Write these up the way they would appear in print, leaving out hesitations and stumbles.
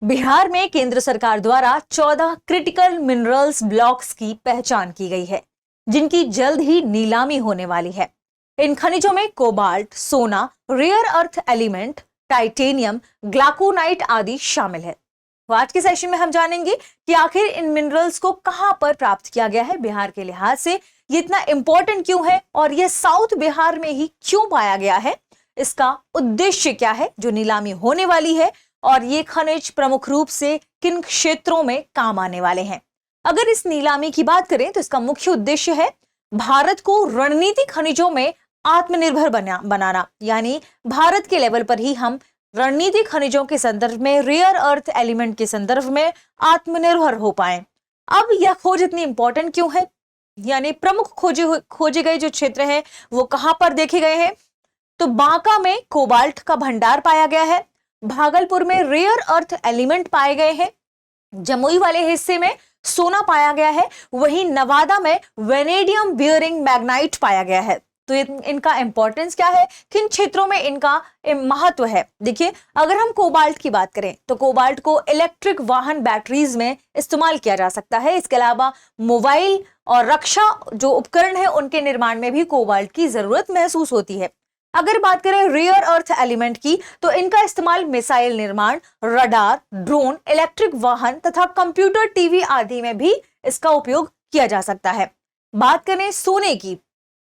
बिहार में केंद्र सरकार द्वारा 14 क्रिटिकल मिनरल्स ब्लॉक्स की पहचान की गई है, जिनकी जल्द ही नीलामी होने वाली है। इन खनिजों में कोबाल्ट, सोना, रेयर अर्थ एलिमेंट, टाइटेनियम, ग्लाकोनाइट आदि शामिल है। तो आज के सेशन में हम जानेंगे कि आखिर इन मिनरल्स को कहां पर प्राप्त किया गया है, बिहार के लिहाज से ये इतना इंपॉर्टेंट क्यों है और ये साउथ बिहार में ही क्यों पाया गया है, इसका उद्देश्य क्या है जो नीलामी होने वाली है, और ये खनिज प्रमुख रूप से किन क्षेत्रों में काम आने वाले हैं। अगर इस नीलामी की बात करें तो इसका मुख्य उद्देश्य है भारत को रणनीतिक खनिजों में आत्मनिर्भर बनाना, यानी भारत के लेवल पर ही हम रणनीतिक खनिजों के संदर्भ में, रेयर अर्थ एलिमेंट के संदर्भ में आत्मनिर्भर हो पाए। अब यह खोज इतनी इंपॉर्टेंट क्यों है, यानी प्रमुख खोजे गए जो क्षेत्र हैं वो कहां पर देखे गए हैं, तो बांका में कोबाल्ट का भंडार पाया गया है, भागलपुर में रेयर अर्थ एलिमेंट पाए गए हैं, जमुई वाले हिस्से में सोना पाया गया है, वहीं नवादा में वेनेडियम बियरिंग मैग्नाइट पाया गया है। तो इनका इंपॉर्टेंस क्या है, किन क्षेत्रों में इनका महत्व है। देखिए, अगर हम कोबाल्ट की बात करें तो कोबाल्ट को इलेक्ट्रिक वाहन बैटरीज में इस्तेमाल किया जा सकता है। इसके अलावा मोबाइल और रक्षा जो उपकरण है उनके निर्माण में भी कोबाल्ट की जरूरत महसूस होती है। अगर बात करें रेयर अर्थ एलिमेंट की तो इनका इस्तेमाल मिसाइल निर्माण, रडार, ड्रोन, इलेक्ट्रिक वाहन तथा कंप्यूटर, टीवी आदि में भी इसका उपयोग किया जा सकता है। बात करें सोने की,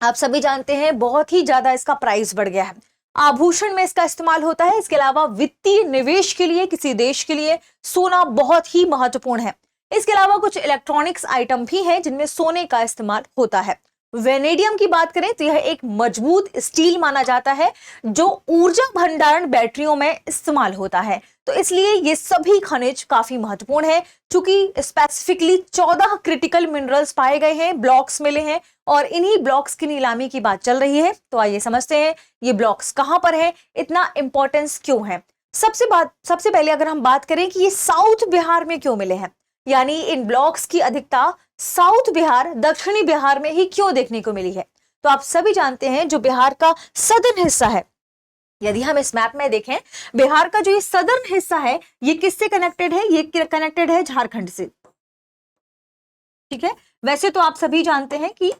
आप सभी जानते हैं बहुत ही ज्यादा इसका प्राइस बढ़ गया है, आभूषण में इसका इस्तेमाल होता है। इसके अलावा वित्तीय निवेश के लिए किसी देश के लिए सोना बहुत ही महत्वपूर्ण है। इसके अलावा कुछ इलेक्ट्रॉनिक्स आइटम भी हैं जिनमें सोने का इस्तेमाल होता है। वेनेडियम की बात करें तो यह एक मजबूत स्टील माना जाता है जो ऊर्जा भंडारण बैटरियों में इस्तेमाल होता है। तो इसलिए ये सभी खनिज काफी महत्वपूर्ण है। चूंकि स्पेसिफिकली 14 क्रिटिकल मिनरल्स पाए गए हैं, ब्लॉक्स मिले हैं और इन्हीं ब्लॉक्स की नीलामी की बात चल रही है, तो आइए समझते हैं ये ब्लॉक्स कहां पर है, इतना इंपॉर्टेंस क्यों है। सबसे पहले अगर हम बात करें कि ये साउथ बिहार में क्यों मिले हैं, यानी इन ब्लॉक्स की अधिकता साउथ बिहार, दक्षिणी बिहार में ही क्यों देखने को मिली है। तो आप सभी जानते हैं जो बिहार का सदर्न हिस्सा है, यदि हम इस मैप में देखें, बिहार का जो ये सदर्न हिस्सा है ये किससे कनेक्टेड है, ये कनेक्टेड है झारखंड से। ठीक है, वैसे तो आप सभी जानते हैं कि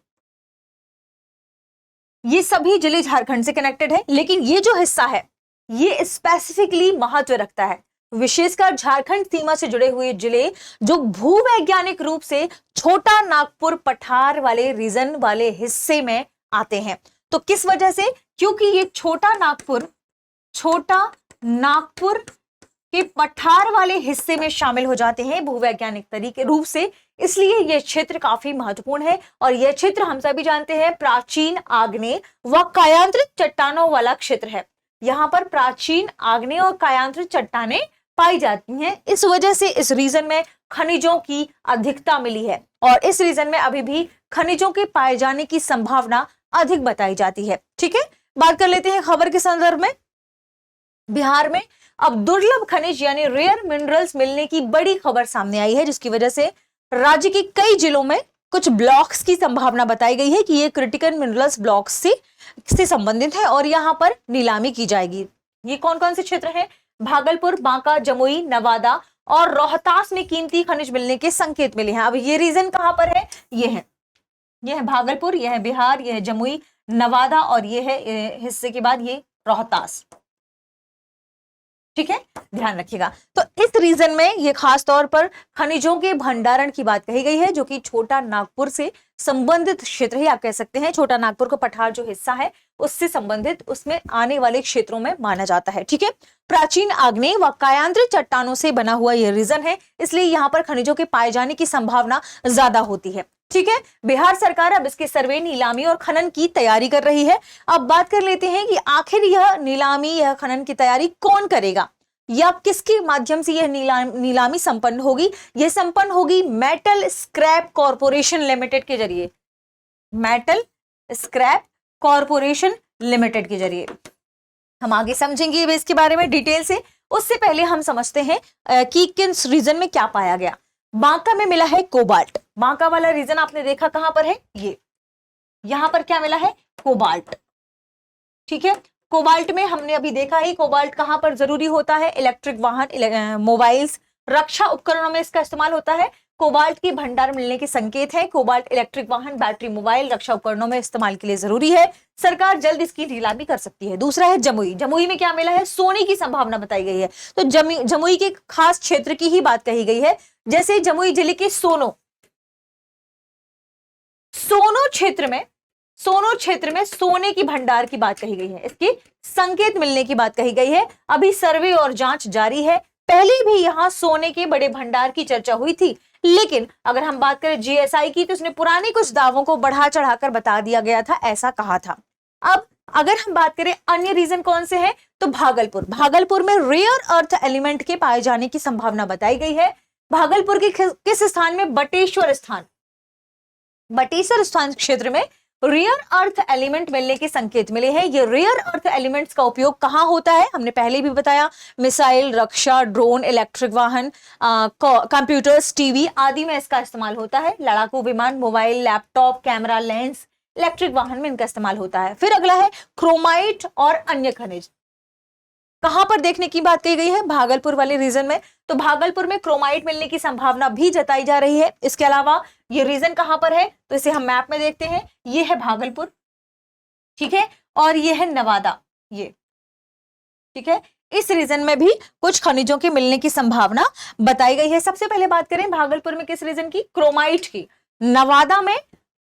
ये सभी जिले झारखंड से कनेक्टेड है, लेकिन ये जो हिस्सा है ये स्पेसिफिकली महत्व रखता है। विशेषकर झारखंड सीमा से जुड़े हुए जिले जो भूवैज्ञानिक रूप से छोटा नागपुर पठार वाले रीजन वाले हिस्से में आते हैं। तो किस वजह से, क्योंकि ये छोटा नागपुर के पठार वाले हिस्से में शामिल हो जाते हैं भूवैज्ञानिक तरीके रूप से, इसलिए यह क्षेत्र काफी महत्वपूर्ण है। और यह क्षेत्र हम सभी जानते हैं प्राचीन आग्नेय व कायांतरित चट्टानों वाला क्षेत्र है। यहाँ पर प्राचीन आग्नेय और कायांतरित चट्टानें पाई जाती हैं। इस वजह से इस रीजन में खनिजों की अधिकता मिली है और इस रीजन में अभी भी खनिजों के पाए जाने की संभावना अधिक बताई जाती है। ठीक है, बात कर लेते हैं खबर के संदर्भ में। बिहार में अब दुर्लभ खनिज यानी रेयर मिनरल्स मिलने की बड़ी खबर सामने आई है, जिसकी वजह से राज्य के कई जिलों में कुछ ब्लॉक्स की संभावना बताई गई है कि ये क्रिटिकल मिनरल्स ब्लॉक्स से संबंधित है और यहां पर नीलामी की जाएगी। ये कौन कौन से क्षेत्र हैं, भागलपुर, बांका, जमुई, नवादा और रोहतास में कीमती खनिज मिलने के संकेत मिले हैं। अब ये रीजन कहां पर है, ये है भागलपुर, यह है बिहार, यह है जमुई, नवादा और ये है हिस्से के बाद ये रोहतास। ठीक है, ध्यान रखिएगा। तो इस रीजन में ये खास तौर पर खनिजों के भंडारण की बात कही गई है, जो कि छोटा नागपुर से संबंधित क्षेत्र ही आप कह सकते हैं। छोटा नागपुर का पठार जो हिस्सा है उससे संबंधित, उसमें आने वाले क्षेत्रों में माना जाता है। ठीक है, प्राचीन आग्नेय व कायांतरित चट्टानों से बना हुआ यह रीजन है, इसलिए यहाँ पर खनिजों के पाए जाने की संभावना ज्यादा होती है। ठीक है, बिहार सरकार अब इसके सर्वे, नीलामी और खनन की तैयारी कर रही है। अब बात कर लेते हैं कि आखिर यह नीलामी, यह खनन की तैयारी कौन करेगा या किसके माध्यम से यह नीलामी संपन्न होगी। यह संपन्न होगी मेटल स्क्रैप कॉरपोरेशन लिमिटेड के जरिए, मेटल स्क्रैप कॉरपोरेशन लिमिटेड के जरिए। हम आगे समझेंगे इसके बारे में डिटेल से। उससे पहले हम समझते हैं कि किस रीजन में क्या पाया गया। बांका में मिला है कोबाल्ट। बांका वाला रीजन आपने देखा कहां पर है, ये यहां पर क्या मिला है, कोबाल्ट। ठीक है, कोबाल्ट में हमने अभी देखा है कोबाल्ट कहां पर जरूरी होता है, इलेक्ट्रिक वाहन, मोबाइल्स, रक्षा उपकरणों में इसका इस्तेमाल होता है। कोबाल्ट की भंडार मिलने के संकेत है। कोबाल्ट इलेक्ट्रिक वाहन, बैटरी, मोबाइल, रक्षा उपकरणों में इस्तेमाल के लिए जरूरी है। सरकार जल्द इसकी नीलामी कर सकती है। दूसरा है जमुई। जमुई में क्या मिला है, सोने की संभावना बताई गई है। तो जमुई के खास क्षेत्र की ही बात कही गई है। जैसे जमुई जिले के सोनो क्षेत्र में सोने की भंडार की बात कही गई है, इसकी संकेत मिलने की बात कही गई है। अभी सर्वे और जांच जारी है। पहले भी यहां सोने के बड़े भंडार की चर्चा हुई थी, लेकिन अगर हम बात करें जीएसआई की तो उसने पुराने कुछ दावों को बढ़ा चढ़ाकर बता दिया गया था, ऐसा कहा था। अब अगर हम बात करें अन्य रीजन कौन से हैं, तो भागलपुर में रेयर अर्थ एलिमेंट के पाए जाने की संभावना बताई गई है। भागलपुर के किस स्थान में, बटेश्वर स्थान क्षेत्र में रेयर अर्थ एलिमेंट मिलने के संकेत मिले हैं। ये रेयर अर्थ एलिमेंट्स का उपयोग कहां होता है, हमने पहले भी बताया, मिसाइल, रक्षा, ड्रोन, इलेक्ट्रिक वाहन, कंप्यूटर्स, टीवी आदि में इसका इस्तेमाल होता है। लड़ाकू विमान, mobile, laptop, camera, lens, electric वाहन में इनका इस्तेमाल होता है। फिर अगला है क्रोमाइट और अन्य खनिज। कहां पर देखने की बात कही गई है, भागलपुर वाले रीजन में। तो भागलपुर में क्रोमाइट मिलने की संभावना भी जताई जा रही है। इसके अलावा ये रीजन कहां पर है, तो इसे हम मैप में देखते हैं। ये है भागलपुर, ठीक है, और ये है नवादा, ये ठीक है। इस रीजन में भी कुछ खनिजों के मिलने की संभावना बताई गई है। सबसे पहले बात करें भागलपुर में किस रीजन की, क्रोमाइट की। नवादा में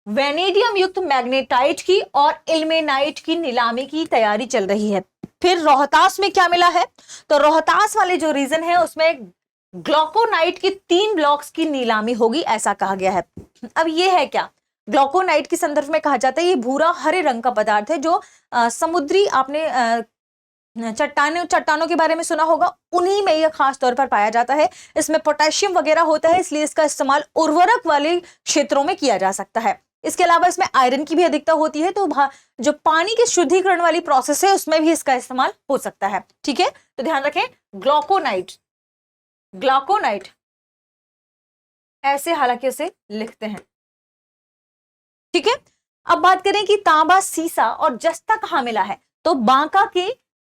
वेनेडियम युक्त मैग्नेटाइट की और इल्मेनाइट की नीलामी की तैयारी चल रही है। फिर रोहतास में क्या मिला है, तो रोहतास वाले जो रीजन है उसमें ग्लूकोनाइट की 3 ब्लॉक्स की नीलामी होगी, ऐसा कहा गया है। अब ये है क्या, ग्लूकोनाइट के संदर्भ में कहा जाता है ये भूरा हरे रंग का पदार्थ है जो समुद्री, आपने चट्टानों के बारे में सुना होगा, उन्हीं में यह खास तौर पर पाया जाता है। इसमें पोटेशियम वगैरह होता है, इसलिए इसका इस्तेमाल उर्वरक वाले क्षेत्रों में किया जा सकता है। इसके अलावा इसमें आयरन की भी अधिकता होती है, तो जो पानी के शुद्धिकरण वाली प्रोसेस है उसमें भी इसका इस्तेमाल हो सकता है, ठीक है। तो ध्यान रखें, ग्लूकोनाइट ऐसे हालांकि उसे लिखते हैं, ठीक है। अब बात करें कि तांबा, सीसा और जस्ता कहां मिला है, तो बांका के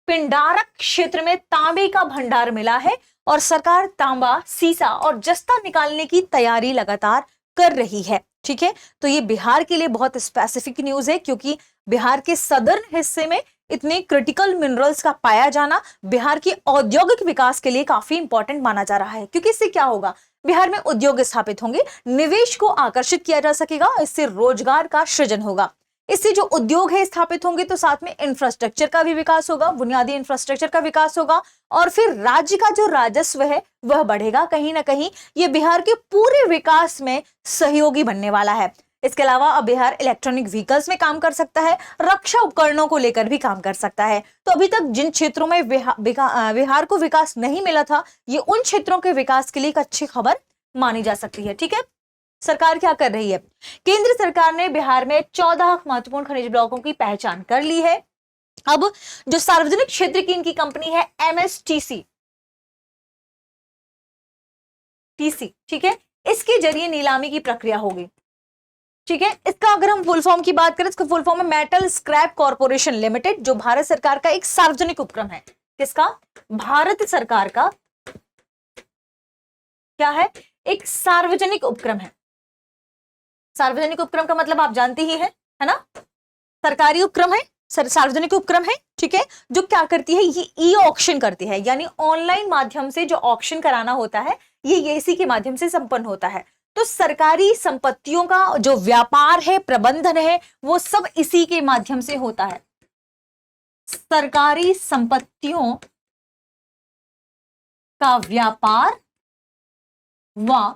पिंडारक क्षेत्र में तांबे का भंडार मिला है और सरकार तांबा, सीसा और जस्ता निकालने की तैयारी लगातार कर रही है, ठीक है। तो ये बिहार के लिए बहुत स्पेसिफिक न्यूज है, क्योंकि बिहार के सदर्न हिस्से में इतने क्रिटिकल मिनरल्स का पाया जाना बिहार के औद्योगिक विकास के लिए काफी इंपॉर्टेंट माना जा रहा है। क्योंकि इससे क्या होगा, बिहार में उद्योग स्थापित होंगे, निवेश को आकर्षित किया जा सकेगा, इससे रोजगार का सृजन होगा। इससे जो उद्योग है स्थापित होंगे तो साथ में इंफ्रास्ट्रक्चर का भी विकास होगा, बुनियादी इंफ्रास्ट्रक्चर का विकास होगा, और फिर राज्य का जो राजस्व है वह बढ़ेगा। कहीं ना कहीं ये बिहार के पूरे विकास में सहयोगी बनने वाला है। इसके अलावा अब बिहार इलेक्ट्रॉनिक व्हीकल्स में काम कर सकता है, रक्षा उपकरणों को लेकर भी काम कर सकता है। तो अभी तक जिन क्षेत्रों में बिहार को विकास नहीं मिला था, ये उन क्षेत्रों के विकास के लिए एक अच्छी खबर मानी जा सकती है, ठीक है। सरकार क्या कर रही है, केंद्र सरकार ने बिहार में 14 महत्वपूर्ण खनिज ब्लॉकों की पहचान कर ली है। अब जो सार्वजनिक क्षेत्र की इनकी कंपनी है MSTC, ठीक है, इसके जरिए नीलामी की प्रक्रिया होगी, ठीक है। इसका अगर हम फुल फॉर्म की बात करें, इसका फुल फॉर्म है मेटल स्क्रैप कॉर्पोरेशन लिमिटेड, जो भारत सरकार का एक सार्वजनिक उपक्रम है। किसका, भारत सरकार का क्या है, एक सार्वजनिक उपक्रम है। सार्वजनिक उपक्रम का मतलब आप जानते ही है ना, सरकारी उपक्रम है, सार्वजनिक उपक्रम है, ठीक है, जो क्या करती है, ये ई ऑक्शन करती है, यानी ऑनलाइन माध्यम से जो ऑक्शन कराना होता है ये इसी के माध्यम से संपन्न होता है। तो सरकारी संपत्तियों का जो व्यापार है, प्रबंधन है, वो सब इसी के माध्यम से होता है। सरकारी संपत्तियों का व्यापार व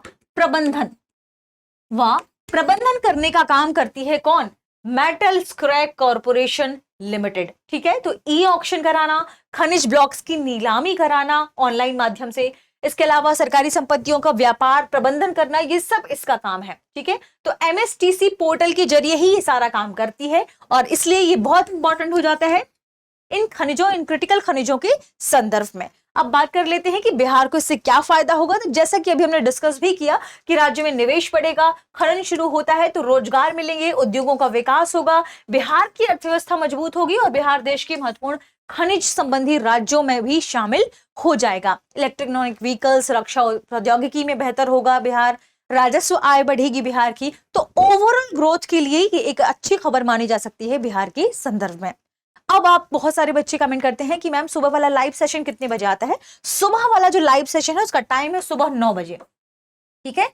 प्रबंधन करने का काम करती है कौन, मेटल स्क्रैप कॉर्पोरेशन लिमिटेड, ठीक है। तो ई ऑक्शन कराना, खनिज ब्लॉक्स की नीलामी कराना ऑनलाइन माध्यम से, इसके अलावा सरकारी संपत्तियों का व्यापार प्रबंधन करना, ये सब इसका काम है, ठीक है। तो MSTC पोर्टल के जरिए ही ये सारा काम करती है, और इसलिए ये बहुत इंपॉर्टेंट हो जाता है इन क्रिटिकल खनिजों के संदर्भ में। अब बात कर लेते हैं कि बिहार को इससे क्या फायदा होगा। तो जैसा कि अभी हमने डिस्कस भी किया कि राज्य में निवेश बढ़ेगा, खनन शुरू होता है तो रोजगार मिलेंगे, उद्योगों का विकास होगा, बिहार की अर्थव्यवस्था मजबूत होगी और बिहार देश के महत्वपूर्ण खनिज संबंधी राज्यों में भी शामिल हो जाएगा। इलेक्ट्रॉनिक व्हीकल्स, रक्षा प्रौद्योगिकी में बेहतर होगा बिहार, राजस्व आय बढ़ेगी बिहार की। तो ओवरऑल ग्रोथ के लिए ये एक अच्छी खबर मानी जा सकती है बिहार के संदर्भ में। अब आप बहुत सारे बच्चे कमेंट करते हैं कि मैम सुबह वाला लाइव सेशन कितने बजे आता है। सुबह वाला जो लाइव सेशन है उसका टाइम है सुबह 9 बजे, ठीक है।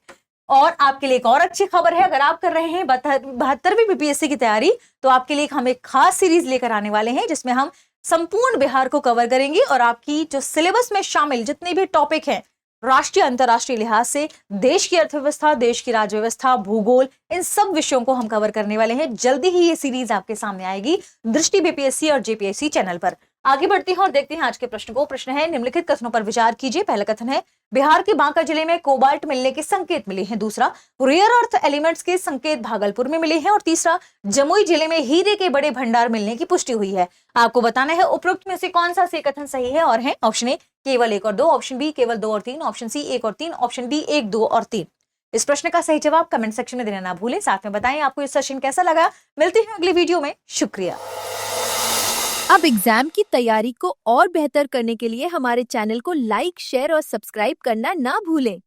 और आपके लिए एक और अच्छी खबर है, अगर आप कर रहे हैं 72वीं बीपीएससी की तैयारी तो आपके लिए हम एक खास सीरीज लेकर आने वाले हैं जिसमें हम संपूर्ण बिहार को कवर करेंगे और आपकी जो सिलेबस में शामिल जितने भी टॉपिक हैं राष्ट्रीय अंतरराष्ट्रीय लिहाज से, देश की अर्थव्यवस्था, देश की राज्य व्यवस्था, भूगोल, इन सब विषयों को हम कवर करने वाले हैं। जल्दी ही ये सीरीज आपके सामने आएगी दृष्टि बीपीएससी और जेपीएससी चैनल पर। आगे बढ़ते हैं और देखते हैं आज के प्रश्न को। प्रश्न है, निम्नलिखित कथनों पर विचार कीजिए। पहला कथन है, बिहार के बांका जिले में कोबाल्ट मिलने के संकेत मिले हैं। दूसरा, रेयर अर्थ एलिमेंट्स के संकेत भागलपुर में मिले हैं। और तीसरा, जमुई जिले में हीरे के बड़े भंडार मिलने की पुष्टि हुई है। आपको बताना है उपरोक्त में से कौन सा से कथन सही है। और है ऑप्शन ए केवल 1 और 2, ऑप्शन बी केवल 2 और 3, ऑप्शन सी 1 और 3, ऑप्शन डी 1, 2 और 3। इस प्रश्न का सही जवाब कमेंट सेक्शन में देना ना भूलें। साथ में बताएं आपको ये सेशन कैसा लगा। मिलते हैं अगली वीडियो में। शुक्रिया। अब एग्जाम की तैयारी को और बेहतर करने के लिए हमारे चैनल को लाइक, शेयर और सब्सक्राइब करना ना भूलें।